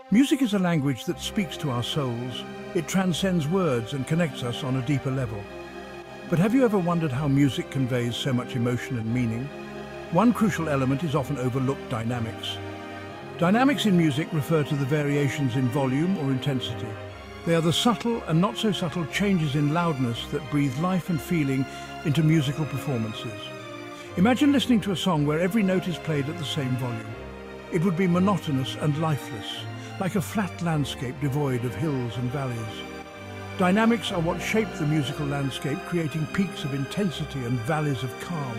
Music is a language that speaks to our souls. It transcends words and connects us on a deeper level. But have you ever wondered how music conveys so much emotion and meaning? One crucial element is often overlooked: dynamics. Dynamics in music refer to the variations in volume or intensity. They are the subtle and not so subtle changes in loudness that breathe life and feeling into musical performances. Imagine listening to a song where every note is played at the same volume. It would be monotonous and lifeless, like a flat landscape devoid of hills and valleys. Dynamics are what shape the musical landscape, creating peaks of intensity and valleys of calm.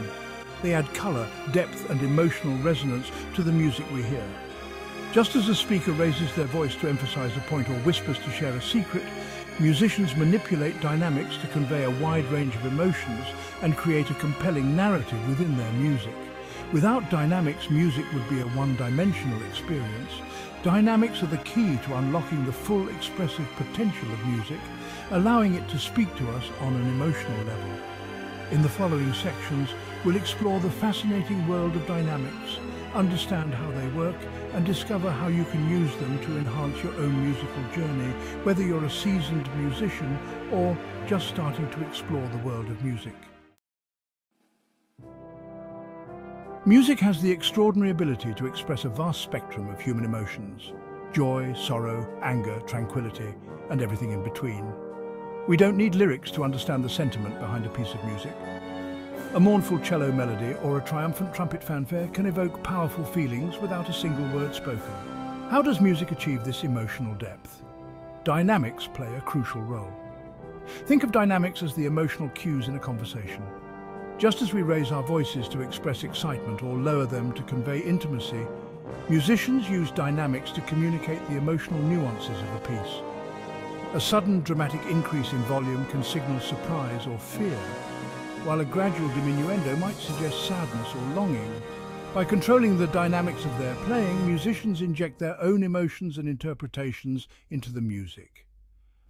They add colour, depth and emotional resonance to the music we hear. Just as a speaker raises their voice to emphasize a point or whispers to share a secret, musicians manipulate dynamics to convey a wide range of emotions and create a compelling narrative within their music. Without dynamics, music would be a one-dimensional experience. Dynamics are the key to unlocking the full expressive potential of music, allowing it to speak to us on an emotional level. In the following sections, we'll explore the fascinating world of dynamics, understand how they work, and discover how you can use them to enhance your own musical journey, whether you're a seasoned musician or just starting to explore the world of music. Music has the extraordinary ability to express a vast spectrum of human emotions: joy, sorrow, anger, tranquility, and everything in between. We don't need lyrics to understand the sentiment behind a piece of music. A mournful cello melody or a triumphant trumpet fanfare can evoke powerful feelings without a single word spoken. How does music achieve this emotional depth? Dynamics play a crucial role. Think of dynamics as the emotional cues in a conversation. Just as we raise our voices to express excitement or lower them to convey intimacy, musicians use dynamics to communicate the emotional nuances of a piece. A sudden dramatic increase in volume can signal surprise or fear, while a gradual diminuendo might suggest sadness or longing. By controlling the dynamics of their playing, musicians inject their own emotions and interpretations into the music.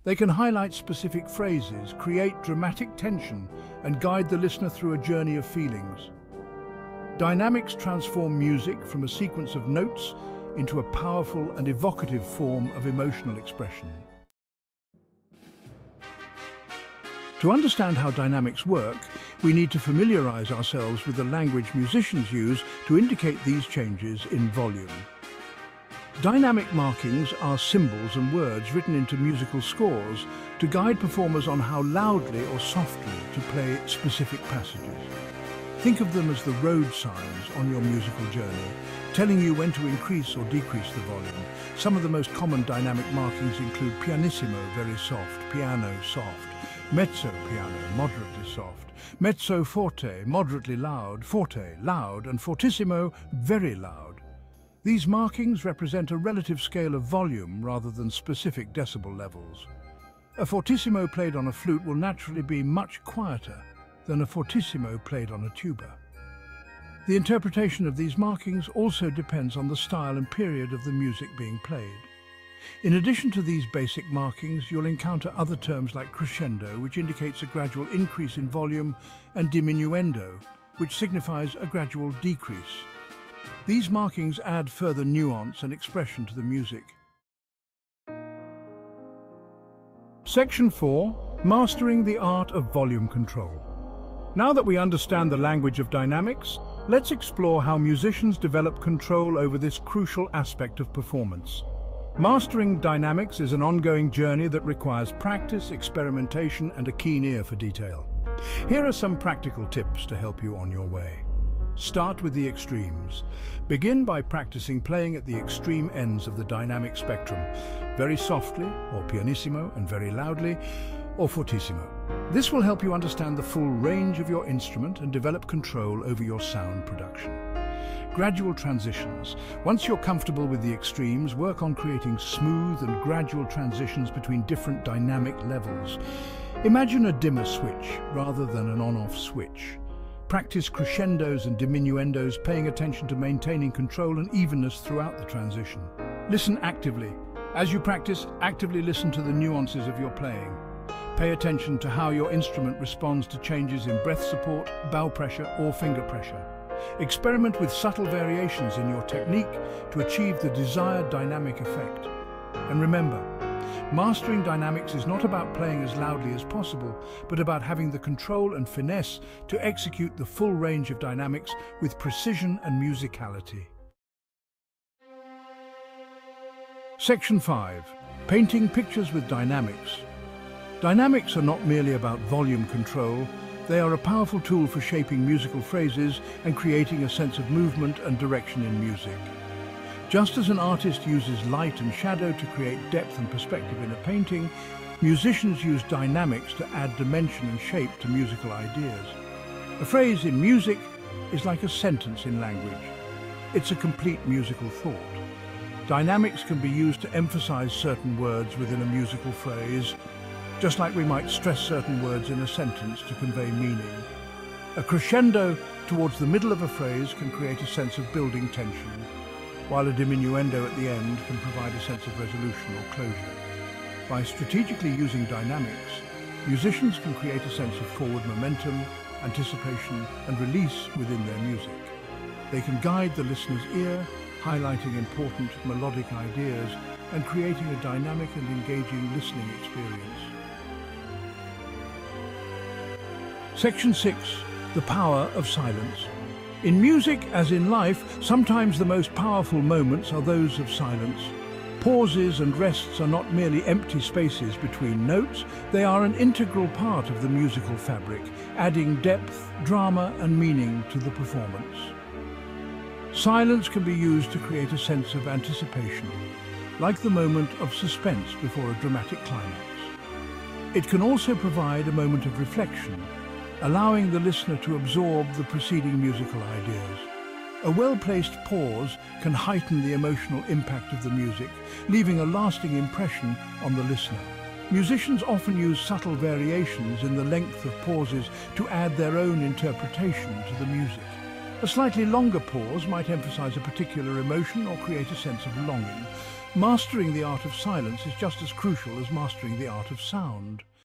They can highlight specific phrases, create dramatic tension, and guide the listener through a journey of feelings. Dynamics transform music from a sequence of notes into a powerful and evocative form of emotional expression. To understand how dynamics work, we need to familiarize ourselves with the language musicians use to indicate these changes in volume. Dynamic markings are symbols and words written into musical scores to guide performers on how loudly or softly to play specific passages. Think of them as the road signs on your musical journey, telling you when to increase or decrease the volume. Some of the most common dynamic markings include pianissimo, very soft; piano, soft; mezzo piano, moderately soft; mezzo forte, moderately loud; forte, loud; and fortissimo, very loud. These markings represent a relative scale of volume rather than specific decibel levels. A fortissimo played on a flute will naturally be much quieter than a fortissimo played on a tuba. The interpretation of these markings also depends on the style and period of the music being played. In addition to these basic markings, you'll encounter other terms like crescendo, which indicates a gradual increase in volume, and diminuendo, which signifies a gradual decrease. These markings add further nuance and expression to the music. Section 4. Mastering the art of volume control. Now that we understand the language of dynamics, let's explore how musicians develop control over this crucial aspect of performance. Mastering dynamics is an ongoing journey that requires practice, experimentation, and a keen ear for detail. Here are some practical tips to help you on your way. Start with the extremes. Begin by practicing playing at the extreme ends of the dynamic spectrum, very softly, or pianissimo, and very loudly, or fortissimo. This will help you understand the full range of your instrument and develop control over your sound production. Gradual transitions. Once you're comfortable with the extremes, work on creating smooth and gradual transitions between different dynamic levels. Imagine a dimmer switch rather than an on-off switch. Practice crescendos and diminuendos, paying attention to maintaining control and evenness throughout the transition. Listen actively. As you practice, actively listen to the nuances of your playing. Pay attention to how your instrument responds to changes in breath support, bow pressure, or finger pressure. Experiment with subtle variations in your technique to achieve the desired dynamic effect. And remember, mastering dynamics is not about playing as loudly as possible, but about having the control and finesse to execute the full range of dynamics with precision and musicality. Section 5. Painting pictures with dynamics. Dynamics are not merely about volume control, they are a powerful tool for shaping musical phrases and creating a sense of movement and direction in music. Just as an artist uses light and shadow to create depth and perspective in a painting, musicians use dynamics to add dimension and shape to musical ideas. A phrase in music is like a sentence in language. It's a complete musical thought. Dynamics can be used to emphasize certain words within a musical phrase, just like we might stress certain words in a sentence to convey meaning. A crescendo towards the middle of a phrase can create a sense of building tension, while a diminuendo at the end can provide a sense of resolution or closure. By strategically using dynamics, musicians can create a sense of forward momentum, anticipation, and release within their music. They can guide the listener's ear, highlighting important melodic ideas and creating a dynamic and engaging listening experience. Section 6. The power of silence. In music, as in life, sometimes the most powerful moments are those of silence. Pauses and rests are not merely empty spaces between notes, they are an integral part of the musical fabric, adding depth, drama, and meaning to the performance. Silence can be used to create a sense of anticipation, like the moment of suspense before a dramatic climax. It can also provide a moment of reflection, allowing the listener to absorb the preceding musical ideas. A well-placed pause can heighten the emotional impact of the music, leaving a lasting impression on the listener. Musicians often use subtle variations in the length of pauses to add their own interpretation to the music. A slightly longer pause might emphasize a particular emotion or create a sense of longing. Mastering the art of silence is just as crucial as mastering the art of sound.